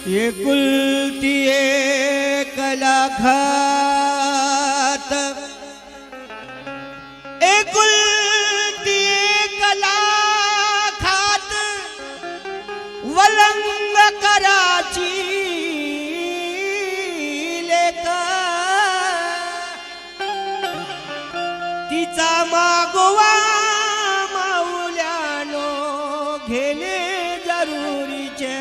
एकुलती एक लाखात एकुलती एक लाखात वलंग कराची लेका तिचा मागोवा माऊल्यानो घेणे जरुरीचे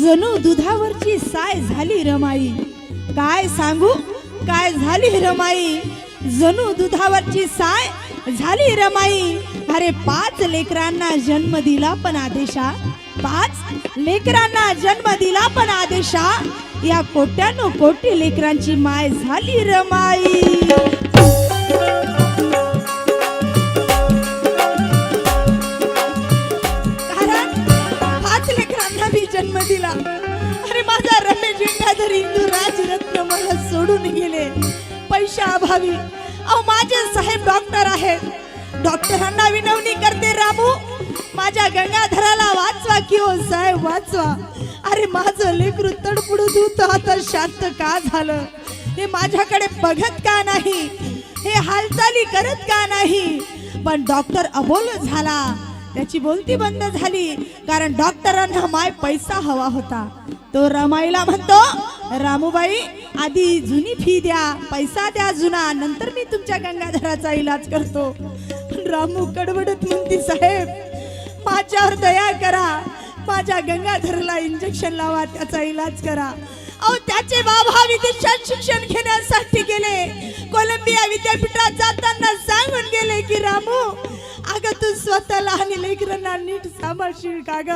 जणू दुधावरची साय झाली रमाई। काय सांगू काय झाली रमाई, जणू दुधावरची साय झाली रमाई। अरे 5 लेकरांना जन्म दिला पण आदेशा, 5 लेकरांना जन्म दिला पण आदेशा। या कोट्यानो कोटी लेकरांची माय झाली रमाई। जन्म दिला। अरे माझा रमेश गंगाधर हिंदू राजरत्न मला सोडून गेले पैशा अभावी। अहो माझे साहेब डॉक्टर आहेत, डॉक्टरांना विनवणी करते रामू माझ्या गंगाधराला वाचवा की हो साहेब वाचवा। अरे माझं लेकरू तडफडत होतं, आता शांत का झालं, हे माझ्याकडे बघत का नाही, हे हालचाली करत का नाही। पण डॉक्टर अबोल झाला, त्याची बोलती बंद झाली, कारण डॉक्टरांना माय पैसा हवा होता। तो रमाईला म्हणतो, रामूबाई आधी जुनी फी द्या, पैसा द्या जुना, नंतर मी तुमच्या गंगाधराचा इलाज करतो। पण रामू कडवडत म्हणती, साहेब माझ्यावर दया करा, माझ्या गंगाधरला इंजेक्शन लावा, त्याचा इलाज करा। अहो त्याचे बाबा विदेशात शिक्षण घेण्यासाठी गेले, कोलंबिया विद्यापीठात जाताना सांगून गेले की रामू अगं तू स्वतःला आणि लेकरांना नीट सांभाळशील का ग।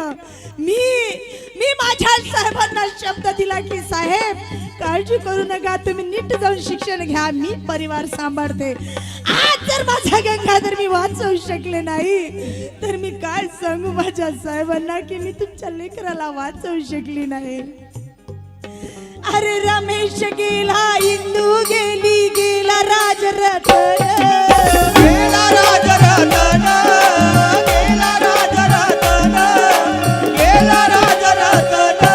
मी माझ्या साहेबांना शब्द दिला की साहेब काळजी करू नका, तुम्ही नीट जाऊन शिक्षण घ्या, मी परिवार सांभाळते। आज जर माझा गंगाधर मी वाचवू शकले नाही तर मी काय सांगू माझ्या साहेबांना की मी तुमच्या लेकराला वाचवू शकली नाही. अरे रमेश गेला इंदू गेली गेला राजरतन गेला राजरतन गेला राजरतन गेला राजरतन.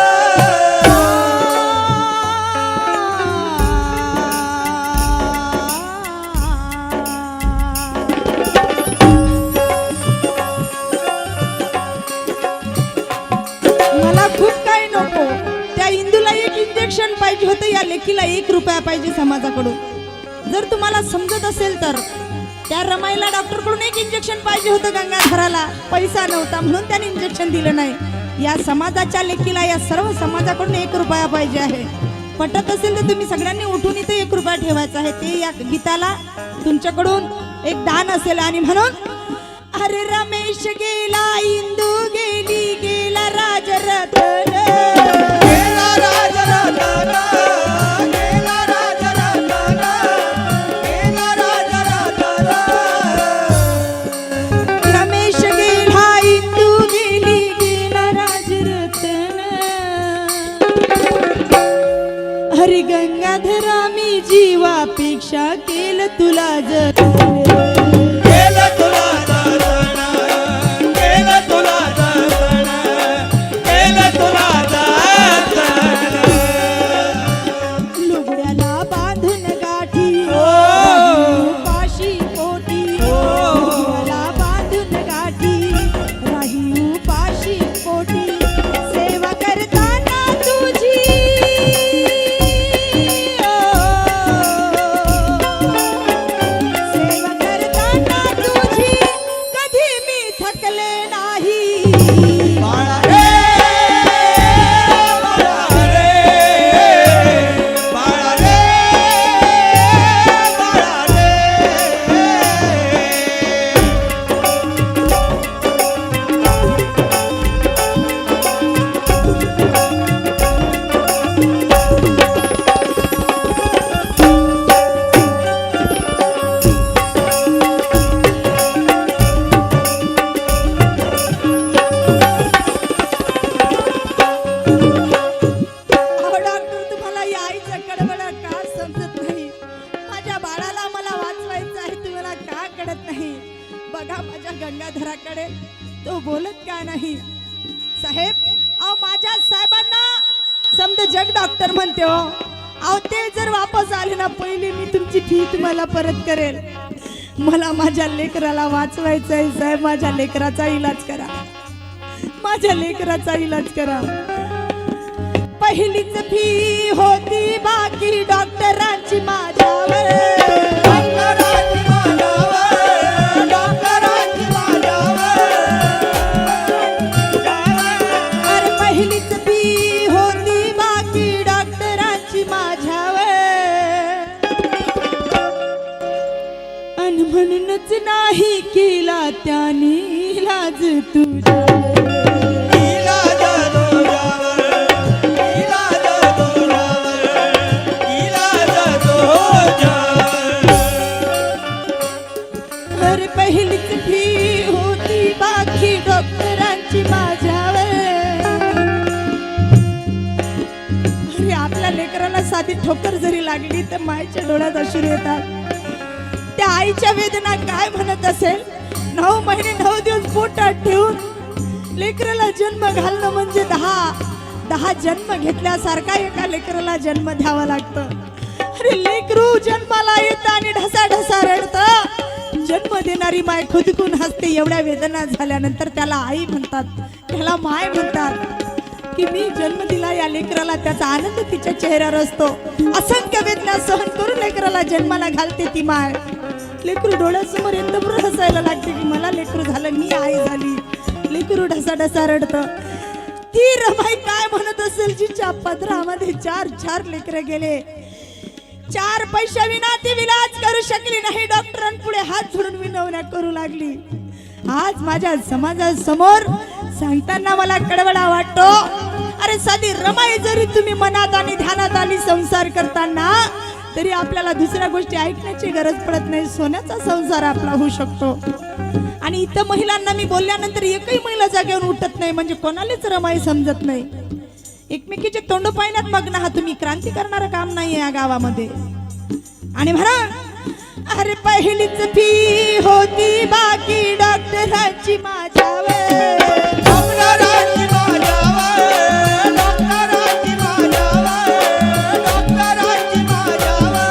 मला खूप काही नको. त्या इंदूला एक इंजेक्शन पाहिजे होतं, या लेकीला 1 रुपया पाहिजे समाजाकडून. जर तुम्हाला समजत असेल तर त्या रमाईला डॉक्टर कडून 1 इंजेक्शन पाहिजे होतं, गंगाधराला पैसा नव्हता म्हणून त्याने इंजेक्शन दिलं नाही. या समाजाच्या लेकीला या सर्व समाजाकडून 1 रुपया पाहिजे आहे. पटत असेल तर तुम्ही सगळ्यांनी उठून इथे 1 रुपया ठेवायचा आहे. ते या गीताला तुमच्याकडून एक दान असेल. आणि म्हणून अरे रमेश गेला इंदू गेली गेला राजरतन गेला राजरतन गेला राजरतन गेला राजरतन. रमेश गेला इंदू गेली गेला राजरतन. हरी गंगाधरा मी जीवापेक्षा केलं तुला जतन. केलं तुला जतन केलं तुला जतन केलं तुला जतन. लुगड्याला बांधून गाठी उपाशी पोटी लुगड्याला बांधून गाठी राही उपाशी पोटी सेवा करताना तुझी सेवा करताना तुझी कधी मी थकले नाही. बाळा रे बाळा रे बाळा रे बाळा रे. अहो डॉक्टर, तुम्हाला या आईचा कडवडा का समजत नाही? माझ्या बाळाला मला वाचवायचं आहे, तुम्हाला का कळत नाही? बघा माझ्या गंगाधराकडे, तो बोलत का नाही? साहेब, अहो माझ्या साहेबांना समजा जग डॉक्टर म्हणते हो. अहो ते जर वापस आले ना, पहिले मी तुमची फी तुम्हाला परत करेल. मला माझ्या लेकराला वाचवायचं आहे साहेब. माझ्या लेकराचा इलाज करा, माझ्या लेकराचा इलाज करा. पहिलीच फी होती बाकी डॉक्टरांची माझ्यावर. डॉक्टरांची माझ्यावर डॉक्टरांची माझ्यावर. अरे पहिलीच फी होती बाकी डॉक्टरांची माझ्यावर. अन म्हणूनच नाही केला त्याने इलाज तुझ्यावर. इलाज तुझ्यावर इलाज तुझ्यावर इलाज तुझ्यावर. अरे पहिलीच फी होती बाकी डॉक्टरांची माझ्यावर. अरे आपल्या लेकराला साधी ठोकर जरी लागली तर मायच्या डोळ्यात अश्रू येतात. त्या आईच्या वेदना काय म्हणत असेल? 9 महिने 9 दिवस पोटात ठेवून लेकराला जन्म घालणं म्हणजे 10 जन्म घेतल्यासारखा एका लेकराला जन्म द्यावा लागतं. अरे लेकरू जन्माला येतं आणि ढसा रडतं. जन्म देणारी माय खुदकून हसते. एवढ्या वेदना झाल्यानंतर त्याला आई म्हणतात, त्याला माय म्हणतात. की मी जन्म दिला या लेकराला, त्याचा आनंद तिच्या चेहऱ्यावर असतो. असंख्य वेदना सहन करून लेकराला जन्माला घालते ती माय. लेकरू डोळ्यासमोर एकदम हसायला लागते की मला लेकरू झालं, मी आई झाली. लेकरू ढसा रडतं. ती रमाई काय म्हणत असेल जिच्या पदरामध्ये 4 लेकरं गेले. 4 पैशाविना ती विलाज करू शकली नाही. डॉक्टरांपुढे हात जोडून विनवण्या करू लागली. आज माझ्या समाजासमोर सांगताना मला कडवडा वाटतो. अरे साधी रमाई जरी तुम्ही मनात आणि ध्यानात आली संसार करताना, तरी आपल्याला दुसऱ्या गोष्टी ऐकण्याची गरज पडत नाही. सोन्याचा संसार आपला होऊ शकतो. आणि इथं महिलांना मी बोलल्यानंतर एकही महिला जागेवर उठत नाही, म्हणजे कोणालाच रमाई समजत नाही. एकमेकीचे तोंड पाहण्यात मग्न आहात तुम्ही. क्रांती करणारं काम नाहीये या गावामध्ये. आणि म्हणा, अरे पहिलीच फी होती बाकी डॉक्टरांची माझ्यावर. डॉक्टरांची माझ्यावर, डॉक्टरांची माझ्यावर, डॉक्टरांची माझ्यावर.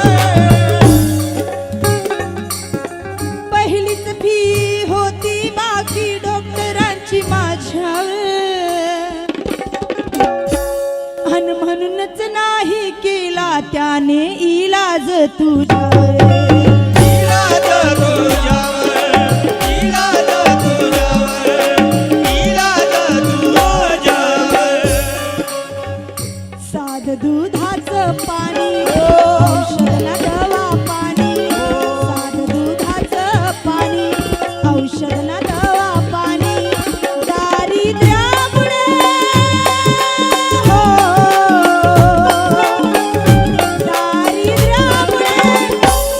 पहिलीच फी होती बाकी डॉक्टरांची माझ्यावर. अन म्हणूनच नाही केला त्याने इलाज तुझ्यावर. इलाज तुझ्यावर, इलाज तुझ्यावर, इलाज तुझ्यावर. साध दुधाचं पाणी औषध ना दवा पाणी. साध दुधाचं पाणी औषध ना दवा पाणी. दारिद्र्यामुळे हो, दारिद्र्यामुळे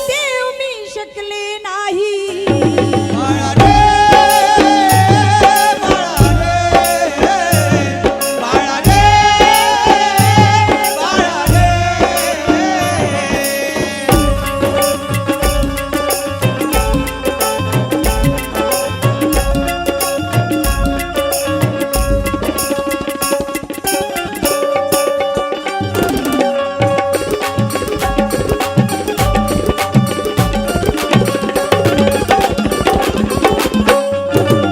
देव मी शकले नाही. बाळा रे, बाळा रे, बाळा रे, बाळा रे.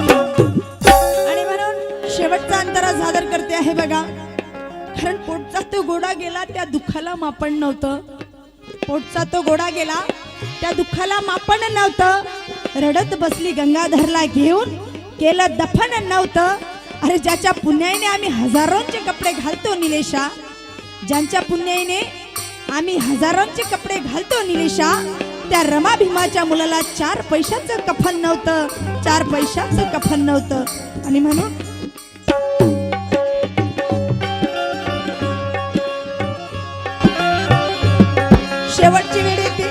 आणि म्हणून शेवटचा अंतरा सादर करते आहे बघा. कारण पोटचा तो गोडा गेला त्या दुःखाला मापण नव्हतं. पोटचा तो गोडा गेला त्या दुःखाला मापण नव्हतं. रडत बसली गंगाधरला घेऊन केलं दफन नव्हतं. अरे ज्याच्या पुण्याईने आम्ही हजारोंचे कपडे घालतो निलेशा, ज्यांच्या पुण्याईने आम्ही हजारोंचे कपडे घालतो निलेशा, त्या रमा भीमाच्या मुलाला 4 पैशाचं कफन नव्हतं. 4 पैशाचं कफन नव्हतं. आणि म्हणून शेवटची वेळ येते,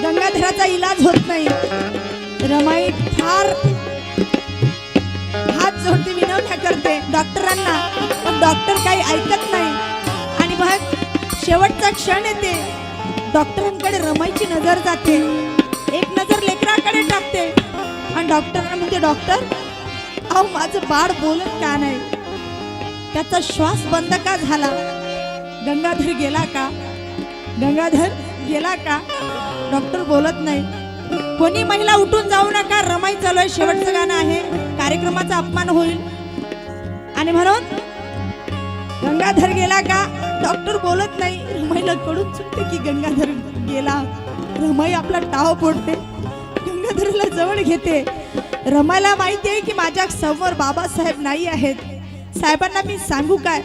गंगाधराचा इलाज होत नाही. रमाई फार हात जोडती, विनवण्या करते डॉक्टरांना, पण डॉक्टर काही ऐकत नाही. आणि मग शेवटचा क्षण येते, डॉक्टरांकडे रमाईची नजर जाते, एक नजर लेकराकडे टाकते आणि डॉक्टरांना म्हणते, डॉक्टर अहो माझं बाळ बोलत का नाही, त्याचा श्वास बंद का झाला, गंगाधर गेला का, गंगाधर गेला का. डॉक्टर बोलत नाही. कोणी महिला उठून जाऊ नका, रमाई चालू आहे, शेवटचं गाणं आहे, कार्यक्रमाचा अपमान होईल. आणि म्हणून गंगाधर गेला का, डॉक्टर बोलत नाही. रमाईला कळून चुकते की गंगाधर गेला. रमाई आपला टाव फोडते, गंगाधरला जवळ घेते. रमाईला माहिती आहे की माझ्या समोर बाबासाहेब नाही आहेत, साहेबांना मी सांगू काय.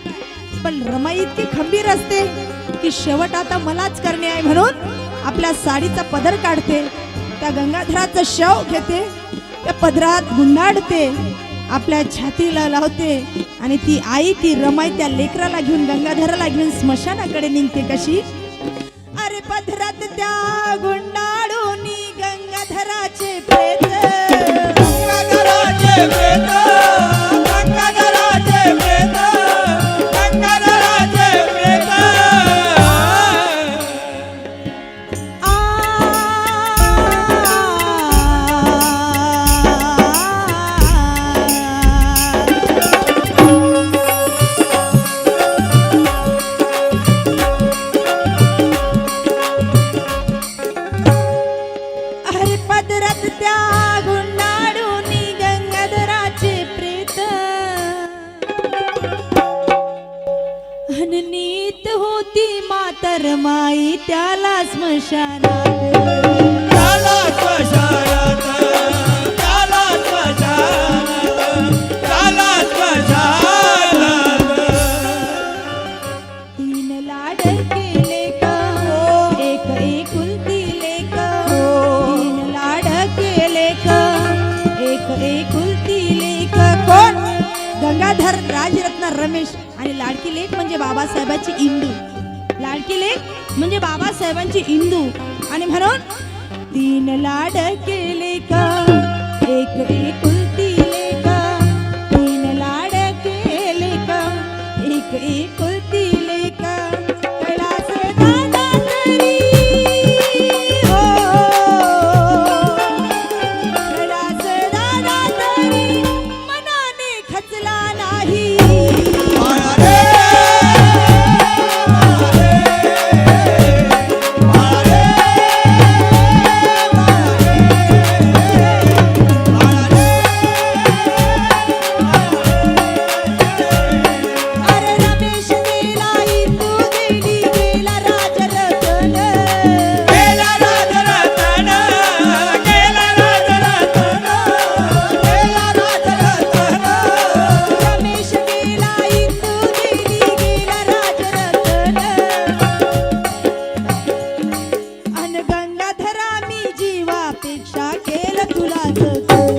पण रमाई इतकी खंबीर असते की शेवट आता मलाच करणे आहे, म्हणून आपल्या साडीचा पदर काढते, त्या गंगाधराचं शव घेते, त्या पदरात गुंडाळते, आपल्या छातीला लावते. आणि ती आई, ती रमाई त्या लेकराला घेऊन, गंगाधराला घेऊन स्मशानाकडे निघते. कशी, अरे पदरात त्या गुंडाळून गंगाधराचे प्रेत, गंगाधराचे प्रेत, गंगाधराचे प्रेत, गंगाधराचे प्रेत. अरे पदरात त्या गुंडाळून गंगाधराचे प्रेत. नीत होती मातर माई त्याला स्मशानात, त्याला स्मशानात, त्याला स्मशानात, त्याला स्मशानात. 3 लाड केले का, एक एकुलती लेक. 3 लाड केले का, एक एकुलती लेक. कोण, गंगाधर राजरत्न रमेश. आणि लाडकी लेक म्हणजे बाबासाहेबाची इंदू. लाडकी लेक म्हणजे बाबासाहेबांची इंदू आणि म्हणून तीन लाड केले का एक एकुलती लेक तीन लाड केले का एक एकुलती लेक कैलास दादा तरी हो कैलास दादा तरी मनाने खचला नाही बाळा रे बाळा रे अरे रमेश गेला इंदू गेली गेला राजरतन गेला राजरतन गेला राजरतन गेला राजरतन रमेश गेला इंदू गेली गेला राजरतन अन गंगाधरा मी जीवापेक्षा केलं तुला जतन